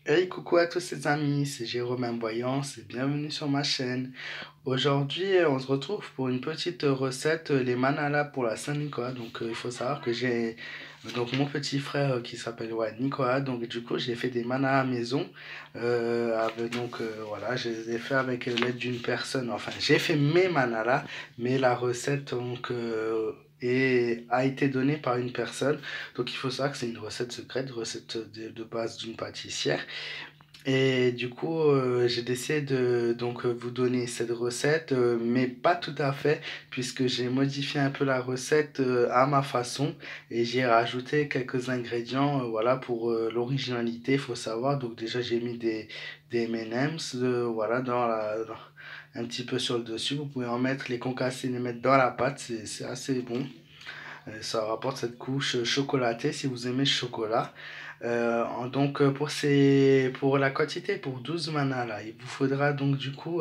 Hey, coucou à tous ces amis, c'est Jérôme Voyance et bienvenue sur ma chaîne. Aujourd'hui, on se retrouve pour une petite recette, les manala pour la Saint-Nicolas. Donc, il faut savoir que j'ai donc mon petit frère qui s'appelle Nicolas. Donc, du coup, j'ai fait des manas à la maison. Voilà, je les ai fait avec l'aide d'une personne. Enfin, j'ai fait mes manala, mais la recette a été donnée par une personne. Donc, il faut savoir que c'est une recette secrète, recette de base d'une pâtissière. Et du coup, j'ai décidé de vous donner cette recette, mais pas tout à fait, puisque j'ai modifié un peu la recette à ma façon et j'ai rajouté quelques ingrédients, voilà, pour l'originalité, il faut savoir. Donc déjà, j'ai mis des M&M's, voilà, un petit peu sur le dessus. Vous pouvez en mettre, les concasser, les mettre dans la pâte, c'est assez bon. Ça rapporte cette couche chocolatée si vous aimez le chocolat. Pour la quantité, pour 12 manas là, il vous faudra donc du coup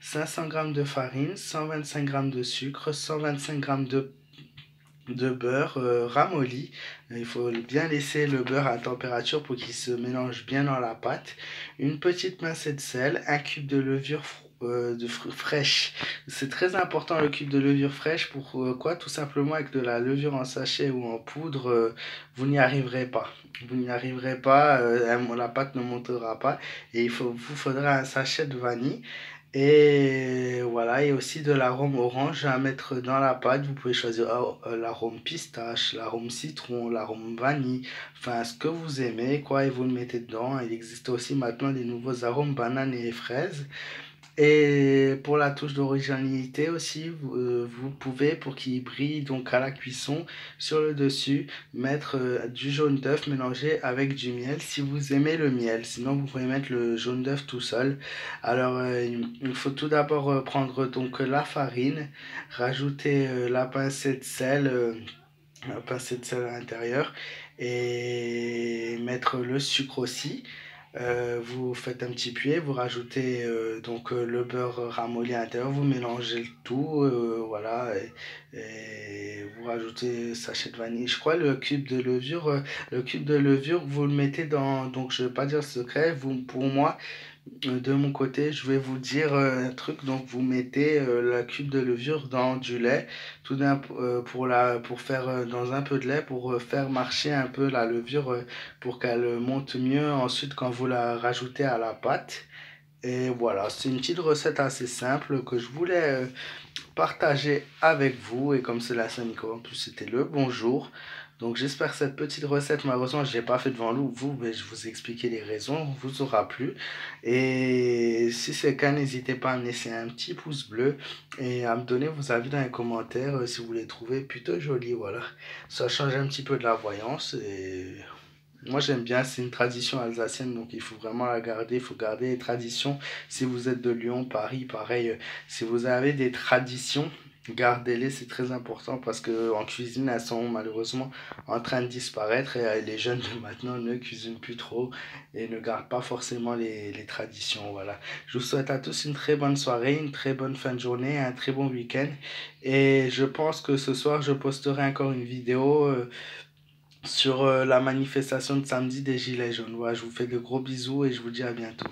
500 grammes de farine, 125 grammes de sucre, 125 grammes de beurre ramolli. Il faut bien laisser le beurre à température pour qu'il se mélange bien dans la pâte. Une petite pincée de sel, un cube de levure fraîche. C'est très important le cube de levure fraîche. Pour quoi? Tout simplement avec de la levure en sachet ou en poudre, vous n'y arriverez pas. Vous n'y arriverez pas, la pâte ne montera pas. Et vous faudra un sachet de vanille. Et voilà, et aussi de l'arôme orange à mettre dans la pâte. Vous pouvez choisir l'arôme pistache, l'arôme citron, l'arôme vanille, enfin ce que vous aimez, quoi, et vous le mettez dedans. Il existe aussi maintenant des nouveaux arômes banane et fraises. Et pour la touche d'originalité aussi, vous pouvez, pour qu'il brille donc à la cuisson, sur le dessus, mettre du jaune d'œuf mélangé avec du miel si vous aimez le miel. Sinon, vous pouvez mettre le jaune d'œuf tout seul. Alors, il faut tout d'abord prendre donc la farine, rajouter la pincée de sel à l'intérieur et mettre le sucre aussi. Vous faites un petit puits, vous rajoutez le beurre ramolli à l'intérieur, vous mélangez le tout, voilà, et vous rajoutez sachet de vanille. Je crois le cube de levure, vous le mettez dans, donc je vais pas dire secret, pour moi, de mon côté, je vais vous dire un truc. Donc, vous mettez la cube de levure dans du lait, pour faire dans un peu de lait pour faire marcher un peu la levure pour qu'elle monte mieux ensuite quand vous la rajoutez à la pâte. Et voilà, c'est une petite recette assez simple que je voulais partager avec vous. Et comme c'est la Saint-Nicolas, en plus c'était le bonjour. Donc j'espère que cette petite recette, malheureusement je ne l'ai pas fait devant vous, mais je vous ai expliqué les raisons, vous aura plu. Et si c'est le cas, n'hésitez pas à me laisser un petit pouce bleu et à me donner vos avis dans les commentaires si vous les trouvez plutôt jolis, voilà. Ça change un petit peu de la voyance et moi j'aime bien, c'est une tradition alsacienne, donc il faut vraiment la garder, il faut garder les traditions. Si vous êtes de Lyon, Paris, pareil, si vous avez des traditions, gardez-les, c'est très important parce que en cuisine, elles sont malheureusement en train de disparaître et les jeunes de maintenant ne cuisinent plus trop et ne gardent pas forcément les traditions, voilà. Je vous souhaite à tous une très bonne soirée, une très bonne fin de journée, un très bon week-end et je pense que ce soir, je posterai encore une vidéo. Sur la manifestation de samedi des Gilets jaunes. Voilà, je vous fais de gros bisous et je vous dis à bientôt.